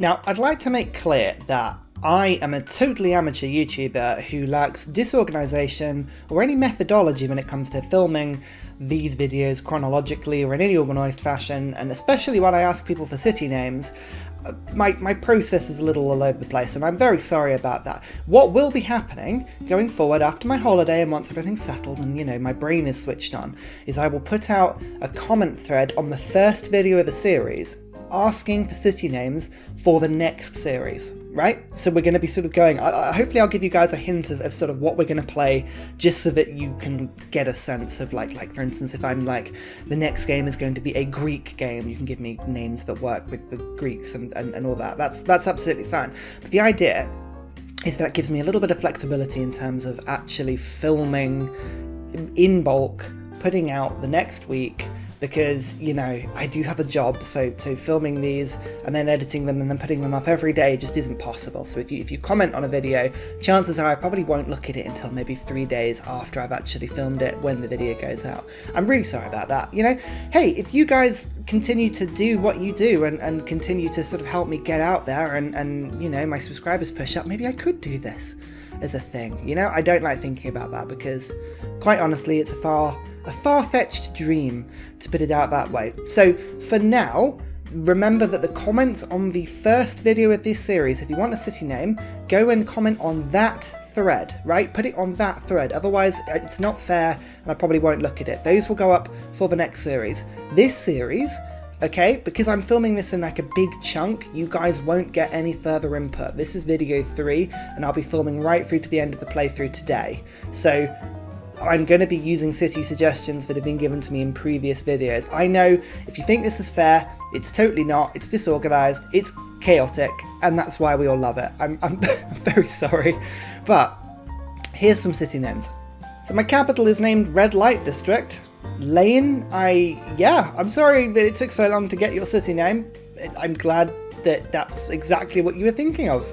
Now, I'd like to make clear that I am a totally amateur YouTuber who lacks disorganization or any methodology when it comes to filming these videos chronologically or in any organized fashion, and especially when I ask people for city names, my process is a little all over the place, and I'm very sorry about that. What will be happening going forward after my holiday and once everything's settled and, you know, my brain is switched on, is I will put out a comment thread on the first video of the series asking for city names for the next series, right? So we're going to be sort of going, hopefully I'll give you guys a hint of sort of what we're going to play, just so that you can get a sense of like for instance, if I'm like, the next game is going to be a Greek game, you can give me names that work with the Greeks and all that. That's absolutely fine. But the idea is that it gives me a little bit of flexibility in terms of actually filming in bulk, putting out the next week, because, you know, I do have a job, so filming these and then editing them and then putting them up every day just isn't possible. So if you comment on a video, chances are I probably won't look at it until maybe 3 days after I've actually filmed it when the video goes out. I'm really sorry about that, you know? Hey, if you guys continue to do what you do and continue to sort of help me get out there and you know, my subscribers push up, maybe I could do this as a thing, you know? I don't like thinking about that because, quite honestly, it's a far-fetched dream to put it out that way. So for now, remember that the comments on the first video of this series, if you want a city name, go and comment on that thread, right? Put it on that thread, otherwise it's not fair and I probably won't look at it. Those will go up for the next series. This series, okay, because I'm filming this in like a big chunk, you guys won't get any further input. This is video 3 and I'll be filming right through to the end of the playthrough today. So I'm going to be using city suggestions that have been given to me in previous videos. I know if you think this is fair, it's totally not. It's disorganized, it's chaotic, and that's why we all love it. I'm very sorry, but here's some city names. So my capital is named Red Light District. Lane, I'm sorry that it took so long to get your city name. I'm glad that that's exactly what you were thinking of.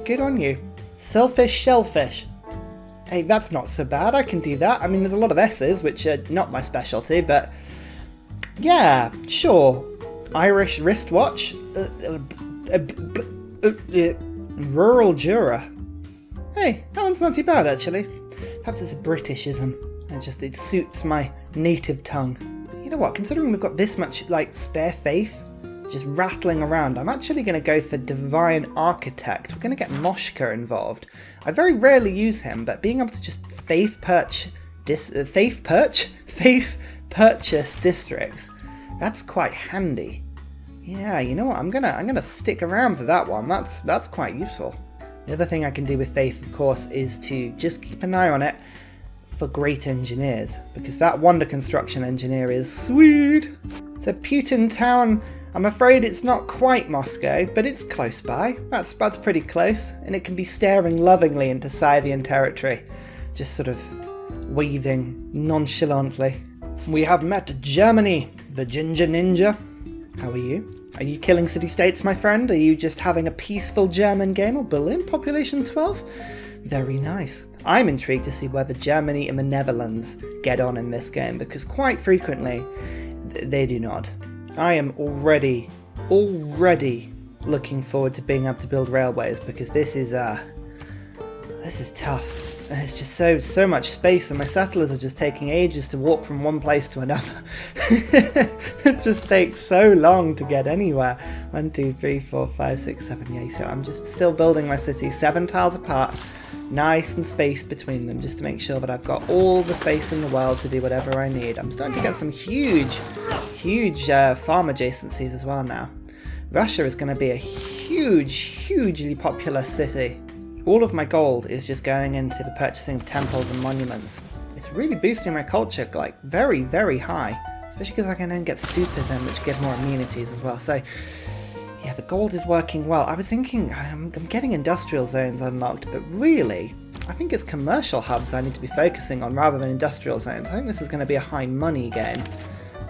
Good on you. Selfish Shellfish. Hey, that's not so bad, I can do that. I mean, there's a lot of S's, which are not my specialty, but yeah, sure. Irish Wristwatch. Rural Jura. Hey, that one's not too bad, actually. Perhaps it's a Britishism. It suits my native tongue. You know what, considering we've got this much, like, spare faith just rattling around, I'm actually going to go for Divine Architect. We're going to get Moshka involved. I very rarely use him, but being able to just faith purchase districts, that's quite handy. Yeah, you know what, I'm gonna stick around for that one. That's quite useful. The other thing I can do with faith, of course, is to just keep an eye on it for great engineers, because that wonder construction engineer is sweet. So Putin Town, I'm afraid it's not quite Moscow, but it's close by. That's pretty close, and it can be staring lovingly into Scythian territory, just sort of waving nonchalantly. We have met Germany, the Ginger Ninja. How are you? Are you killing city-states, my friend? Are you just having a peaceful German game? Oh, Berlin, population 12? Very nice. I'm intrigued to see whether Germany and the Netherlands get on in this game, because quite frequently, they do not. I am already looking forward to being able to build railways, because this is tough. There's just so much space, and my settlers are just taking ages to walk from one place to another. It just takes so long to get anywhere. 1, 2, 3, 4, 5, 6, 7, 8. So I'm just still building my city 7 tiles apart, nice and spaced between them, just to make sure that I've got all the space in the world to do whatever I need. I'm starting to get some huge farm adjacencies as well now. Russia is going to be a hugely popular city. All of my gold is just going into the purchasing of temples and monuments. It's really boosting my culture, like, very, very high. Especially because I can then get stupas in, which give more amenities as well. So, yeah, the gold is working well. I was thinking, I'm getting industrial zones unlocked, but really, I think it's commercial hubs I need to be focusing on rather than industrial zones. I think this is going to be a high money game.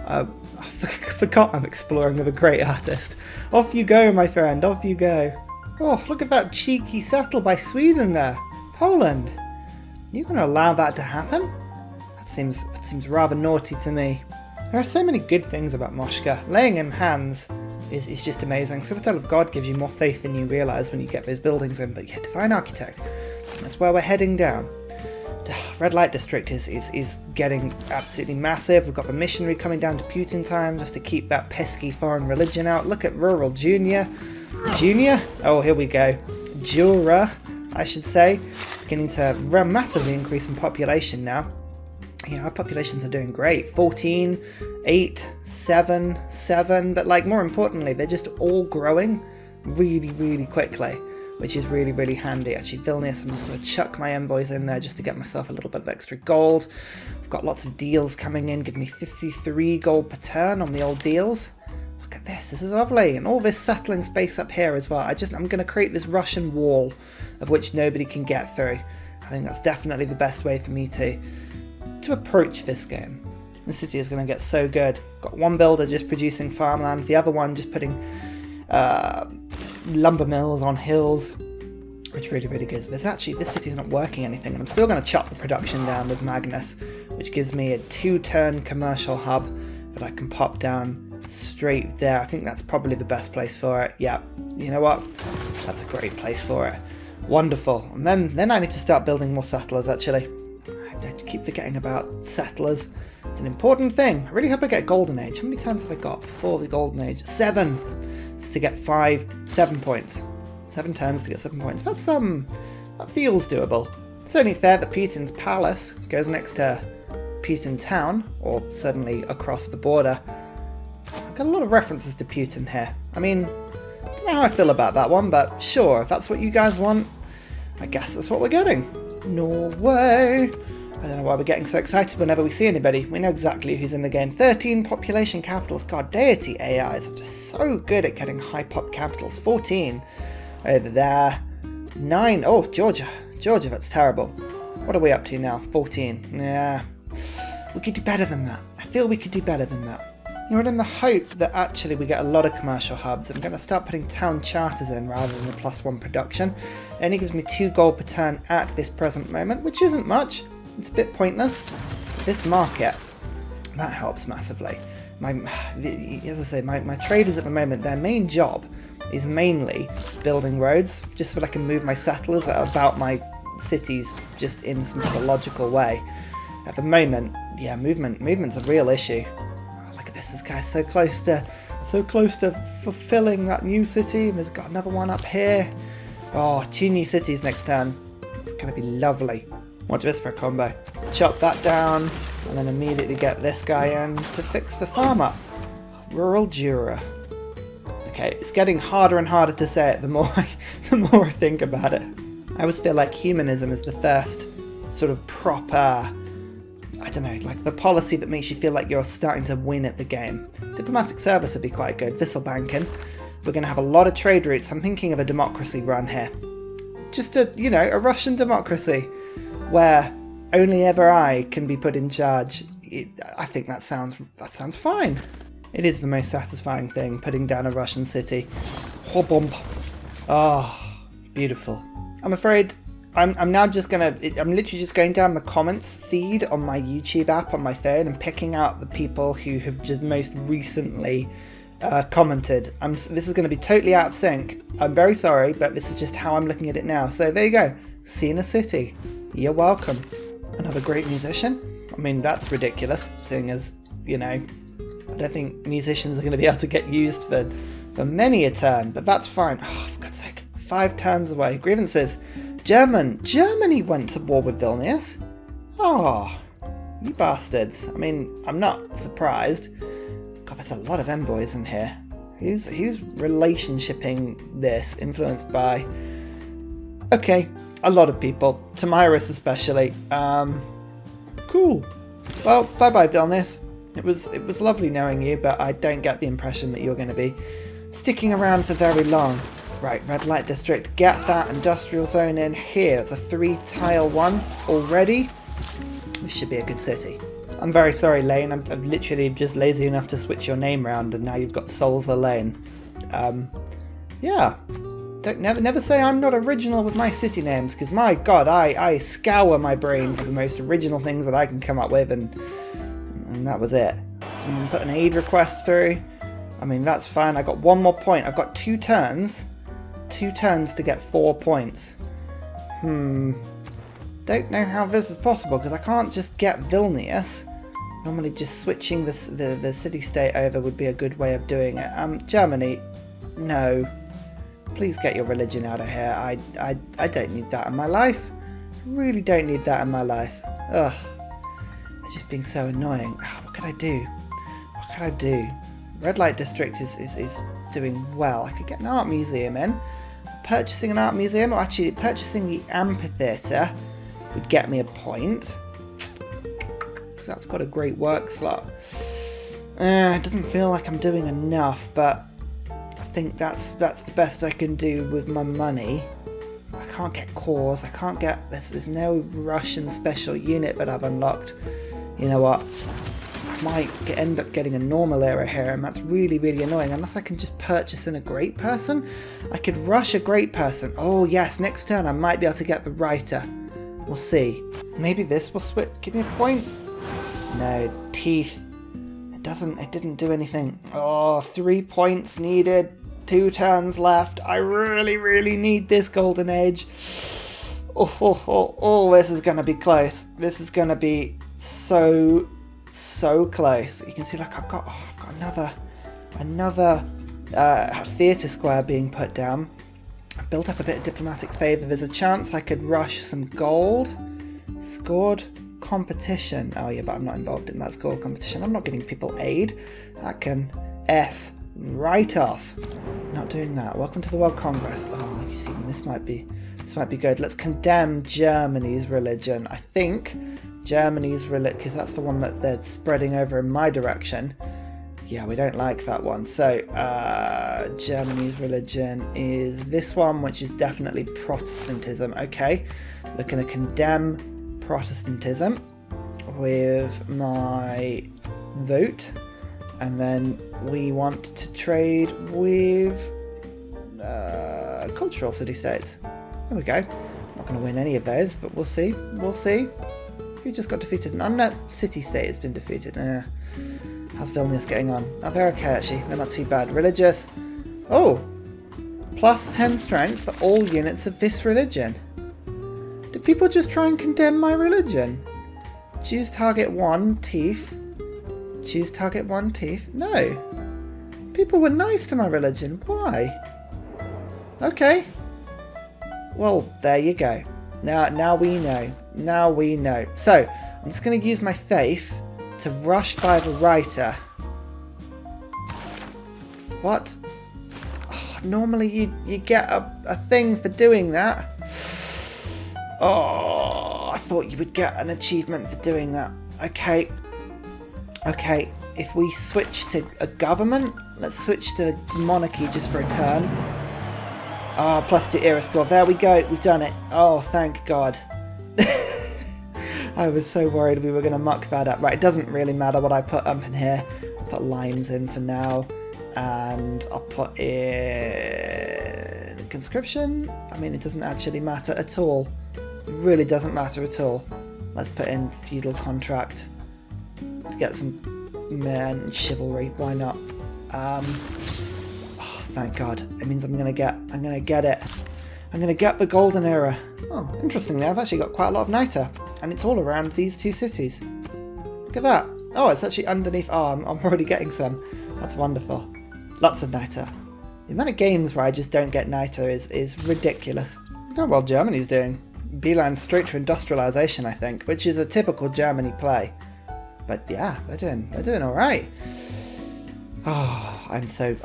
I forgot I'm exploring with a great artist. Off you go, my friend, off you go. Oh, look at that cheeky settle by Sweden there. Poland. You going to allow that to happen? That seems rather naughty to me. There are so many good things about Moshka. Laying in hands is just amazing. Citadel of God gives you more faith than you realise when you get those buildings in, but yeah, Divine Architect, that's where we're heading down. Red Light District is getting absolutely massive. We've got the missionary coming down to Putin time just to keep that pesky foreign religion out. Look at Rural Junior. Junior? Oh, here we go. Jura, I should say. Beginning to massively increase in population now. Yeah, our populations are doing great. 14, 8, 7, 7. But like more importantly, they're just all growing really, really quickly, which is really, really handy. Actually, Vilnius, I'm just going to chuck my envoys in there just to get myself a little bit of extra gold. I've got lots of deals coming in. Give me 53 gold per turn on the old deals. Look at this. This is lovely. And all this settling space up here as well. I'm going to create this Russian wall of which nobody can get through. I think that's definitely the best way for me to approach this game. The city is going to get so good. Got one builder just producing farmland, the other one just putting lumber mills on hills, which really, really good. This city's not working anything, and I'm still going to chop the production down with Magnus, which gives me a 2-turn commercial hub that I can pop down straight there. I think that's probably the best place for it. Yeah, you know what? That's a great place for it. Wonderful. And then I need to start building more settlers, actually. I keep forgetting about settlers. It's an important thing. I really hope I get Golden Age. How many turns have I got before the Golden Age? 7. It's to get 7 points. 7 turns to get 7 points. That feels doable. It's only fair that Putin's palace goes next to Putin town, or certainly across the border. I've got a lot of references to Putin here. I mean, I don't know how I feel about that one, but sure, if that's what you guys want, I guess that's what we're getting. Norway! I don't know why we're getting so excited whenever we see anybody. We know exactly who's in the game. 13 population capitals. God, deity AIs are just so good at getting high pop capitals. 14 over there. 9. Oh, Georgia. Georgia, that's terrible. What are we up to now? 14. Yeah. We could do better than that. I feel we could do better than that. You know, in the hope that actually we get a lot of commercial hubs, I'm going to start putting town charters in rather than the +1 production. It only gives me 2 gold per turn at this present moment, which isn't much. It's a bit pointless. This market, that helps massively. As I say, my traders at the moment, their main job is mainly building roads, just so that I can move my settlers about my cities just in some sort of logical way. At the moment, yeah, movement's a real issue. Oh, look at this guy's so close to fulfilling that new city, and there's got another one up here. Oh, 2 new cities next turn. It's going to be lovely. Watch this for a combo. Chop that down, and then immediately get this guy in to fix the farm up. Rural Jura. Okay, it's getting harder and harder to say it the more I think about it. I always feel like humanism is the first sort of proper, I don't know, like the policy that makes you feel like you're starting to win at the game. Diplomatic service would be quite good. Thistle banking. We're going to have a lot of trade routes. I'm thinking of a democracy run here. Just a Russian democracy, where only ever I can be put in charge. I think that sounds fine. It is the most satisfying thing, putting down a Russian city. Hobomb. Oh, beautiful. I'm afraid I'm now just I'm literally just going down the comments feed on my YouTube app on my phone and picking out the people who have just most recently commented. This is going to be totally out of sync. I'm very sorry, but this is just how I'm looking at it now. So there you go. See you in a city. You're welcome. Another great musician? I mean, that's ridiculous, seeing as, I don't think musicians are going to be able to get used for many a turn, but that's fine. Oh, for God's sake. 5 turns away. Grievances. Germany went to war with Vilnius. Oh, you bastards. I mean, I'm not surprised. God, there's a lot of envoys in here. Who's relationshiping this, influenced by... Okay, a lot of people. Tamiris especially. Cool. Well, bye-bye, Vilnius. It was lovely knowing you, but I don't get the impression that you're going to be sticking around for very long. Right, Red Light District. Get that industrial zone in here. It's a 3-tile one already. This should be a good city. I'm very sorry, Lane. I'm literally just lazy enough to switch your name around, and now you've got Solza Lane. Yeah. Never say I'm not original with my city names, because my God, I scour my brain for the most original things that I can come up with, and that was it. Someone put an aid request through. I mean, that's fine. I got 1 more point. I've got 2 turns. 2 turns to get 4 points. Don't know how this is possible, because I can't just get Vilnius. Normally just switching the city-state over would be a good way of doing it. Germany, no. Please get your religion out of here. I don't need that in my life. I really don't need that in my life. Ugh. It's just being so annoying. What can I do? What can I do? Red light district is doing well. I could get an art museum in. Purchasing an art museum, or actually purchasing the amphitheatre, would get me a point. Because that's got a great work slot. It doesn't feel like I'm doing enough, but I think that's the best I can do with my money. I can't get cores. I can't get... There's no Russian special unit that I've unlocked. You know what? I might end up getting a normal era here, and that's really, really annoying. Unless I can just purchase in a great person. I could rush a great person. Oh yes, next turn I might be able to get the writer. We'll see. Maybe this will switch. Give me a point. No, teeth. It didn't do anything. Oh, 3 points needed. 2 turns left. I really, really need this golden age. Oh, this is going to be close. This is going to be so close. You can see, like, I've got another theatre square being put down. I've built up a bit of diplomatic favour. There's a chance I could rush some gold. Scored competition. Oh yeah, but I'm not involved in that score competition. I'm not giving people aid. That can F right off. Not doing that. Welcome to the World Congress. Oh, you see, this might be good. Let's condemn Germany's religion. I think Germany's religion, because that's the one that they're spreading over in my direction. Yeah, we don't like that one. So, Germany's religion is this one, which is definitely Protestantism. Okay, we're going to condemn Protestantism with my vote. And then we want to trade with cultural city-states. There we go. Not going to win any of those, but we'll see. We'll see. Who just got defeated? An unmet city-state has been defeated. How's Vilnius getting on? Oh, they're okay, actually. They're not too bad. Religious. Oh! Plus 10 strength for all units of this religion. Did people just try and condemn my religion? Choose target 1, teeth. Choose target 1, teeth. No. People were nice to my religion. Why? Okay. Well, there you go. Now we know. Now we know. So, I'm just going to use my faith to rush by the writer. What? Oh, normally you get a thing for doing that. Oh, I thought you would get an achievement for doing that. Okay. Okay, if we switch to a government, let's switch to monarchy just for a turn. Ah, +2 era score. There we go. We've done it. Oh, thank God. I was so worried we were going to muck that up. Right, it doesn't really matter what I put up in here. I'll put lines in for now. And I'll put in conscription. I mean, it doesn't actually matter at all. It really doesn't matter at all. Let's put in feudal contract. To get some men chivalry. Why not? Oh, thank God. It means I'm gonna get it. I'm gonna get the golden era. Oh, interestingly, I've actually got quite a lot of niter, and it's all around these 2 cities. Look at that. Oh, it's actually underneath. Oh, I'm already getting some. That's wonderful. Lots of niter. The amount of games where I just don't get niter is ridiculous. Look how well Germany's doing. Beeline straight to industrialization, I think, which is a typical Germany play. But yeah, they're doing all right. Oh, I'm so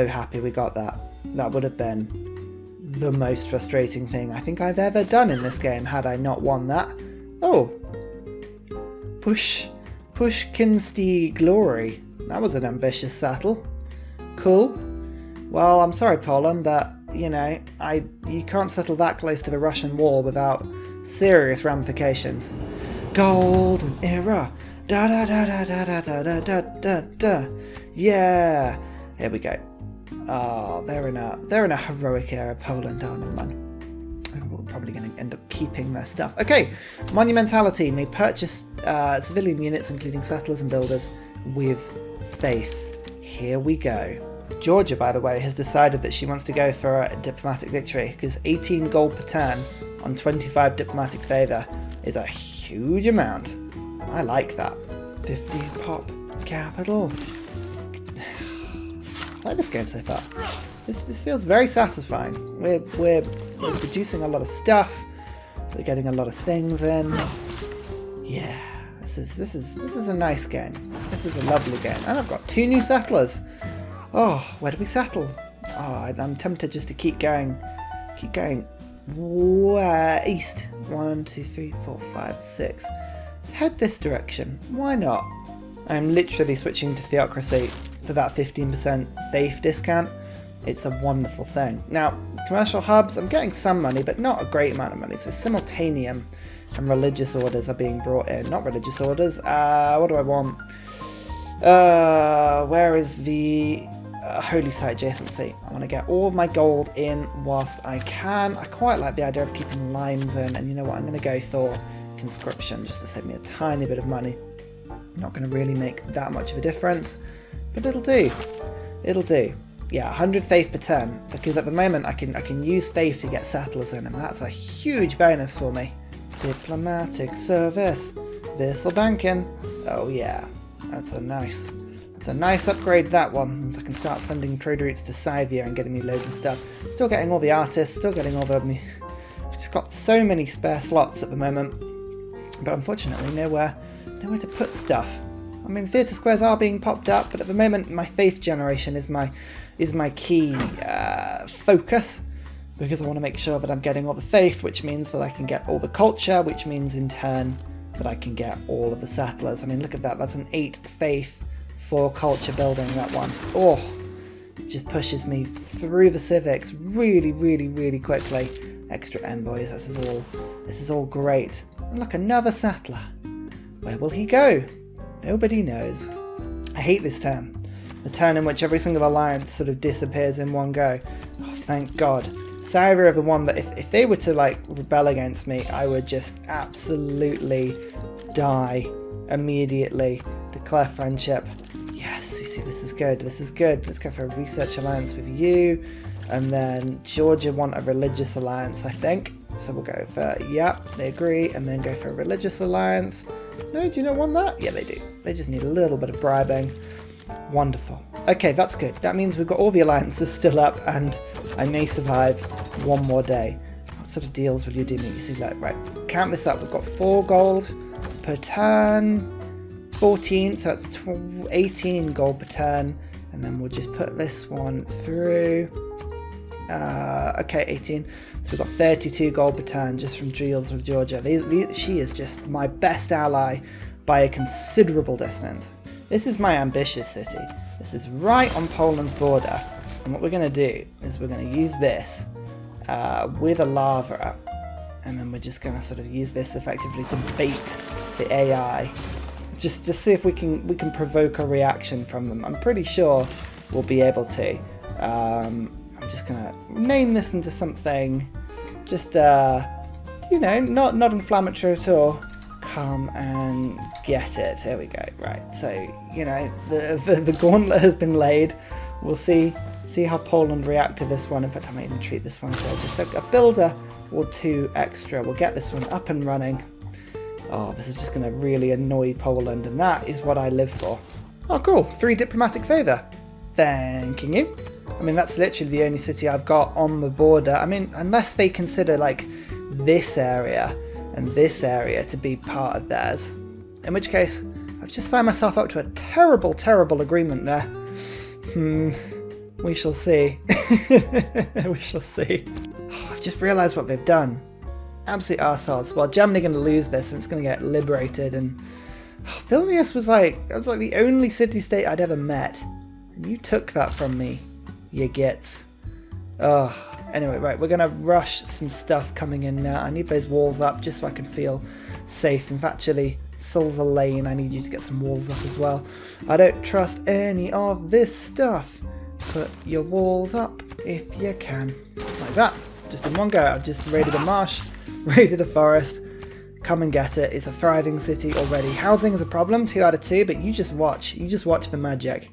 happy we got that. That would have been the most frustrating thing I think I've ever done in this game had I not won that. Oh, Pushkinski Glory. That was an ambitious settle. Cool. Well, I'm sorry, Poland, but you know, you can't settle that close to the Russian wall without serious ramifications. Golden era. Da da da da da da da da da da. Yeah. Here we go. Oh, they're in a heroic era, Poland. Oh, never mind. We're probably going to end up keeping their stuff. Okay, monumentality may purchase civilian units, including settlers and builders, with faith. Here we go. Georgia, by the way, has decided that she wants to go for a diplomatic victory, because 18 gold per turn on 25 diplomatic favour is a huge amount. I like that. 15 pop capital. I like this game so far. This feels very satisfying. We're producing a lot of stuff. We're getting a lot of things in. Yeah, this is a nice game. This is a lovely game, and I've got 2 new settlers. Oh, where do we settle? Oh, I'm tempted just to keep going. East. 1, 2, 3, 4, 5, 6. Let's head this direction. Why not? I'm literally switching to theocracy for that 15% faith discount. It's a wonderful thing. Now, commercial hubs, I'm getting some money, but not a great amount of money. So simultaneum and religious orders are being brought in. Not religious orders. What do I want? Where is the holy site adjacency? I want to get all of my gold in whilst I can. I quite like the idea of keeping lines in, and you know what? I'm going to go for conscription just to save me a tiny bit of money. Not going to really make that much of a difference, but it'll do. It'll do. Yeah, 100 faith per turn, because at the moment I can use faith to get settlers in, and that's a huge bonus for me. Diplomatic service, Vissel banking. Oh yeah, that's a nice upgrade, that one. So I can start sending trade routes to Scythia and getting me loads of stuff. Still getting all the artists, still getting all the... I've just got so many spare slots at the moment, but unfortunately nowhere to put stuff. I mean, theatre squares are being popped up, but at the moment my faith generation is my key focus, because I want to make sure that I'm getting all the faith, which means that I can get all the culture, which means in turn that I can get all of the settlers. I mean, look at that. That's an 8 faith, 4 culture building, that one. Oh, it just pushes me through the civics really, really, really quickly. Extra envoys. This is all great. And look, another settler. Where will he go? Nobody knows. I hate this turn. The turn in which every single alliance sort of disappears in one go. Oh, thank God. Scythia are the one that if they were to like rebel against me, I would just absolutely die immediately. Declare friendship. Yes, you see, this is good. This is good. Let's go for a research alliance with you. And then Georgia want a religious alliance, I think. So we'll go for, yep, they agree, and then go for a religious alliance. No, do you not want that? Yeah, they do. They just need a little bit of bribing. Wonderful. Okay, that's good. That means we've got all the alliances still up, and I may survive one more day. What sort of deals will you do me? You see that? Right, count this up. We've got 4 gold per turn, 14, so that's 18 gold per turn, and then we'll just put this one through. Okay, 18. So we've got 32 gold per turn just from deals with Georgia. She is just my best ally by a considerable distance. This is my ambitious city. This is right on Poland's border. And what we're going to do is we're going to use this with a lava. And then we're just going to sort of use this effectively to bait the AI. Just see if we can provoke a reaction from them. I'm pretty sure we'll be able to. I'm just gonna name this into something just you know, not inflammatory at all. Come and get it. There we go. Right, so you know, the gauntlet has been laid. We'll see how Poland react to this one. In fact, I might even treat this one as well. Just a builder or 2 extra. We'll get this one up and running. Oh, this is just going to really annoy Poland, and that is what I live for. Oh, cool. 3 diplomatic favour. Thanking you. I mean, that's literally the only city I've got on the border. I mean, unless they consider, like, this area and this area to be part of theirs. In which case, I've just signed myself up to a terrible, terrible agreement there. We shall see. We shall see. Oh, I've just realised what they've done. Absolute arseholes. Well, Germany going to lose this and it's going to get liberated. And Vilnius was like the only city-state I'd ever met. And you took that from me, you gits. Oh, anyway, right, we're going to rush some stuff coming in now. I need those walls up just so I can feel safe. In fact, actually, Sulza Lane, I need you to get some walls up as well. I don't trust any of this stuff. Put your walls up if you can. Like that. Just in one go. I've just raided a marsh, raided a forest. Come and get it. It's a thriving city already. Housing is a problem, 2 out of 2, but you just watch. You just watch the magic.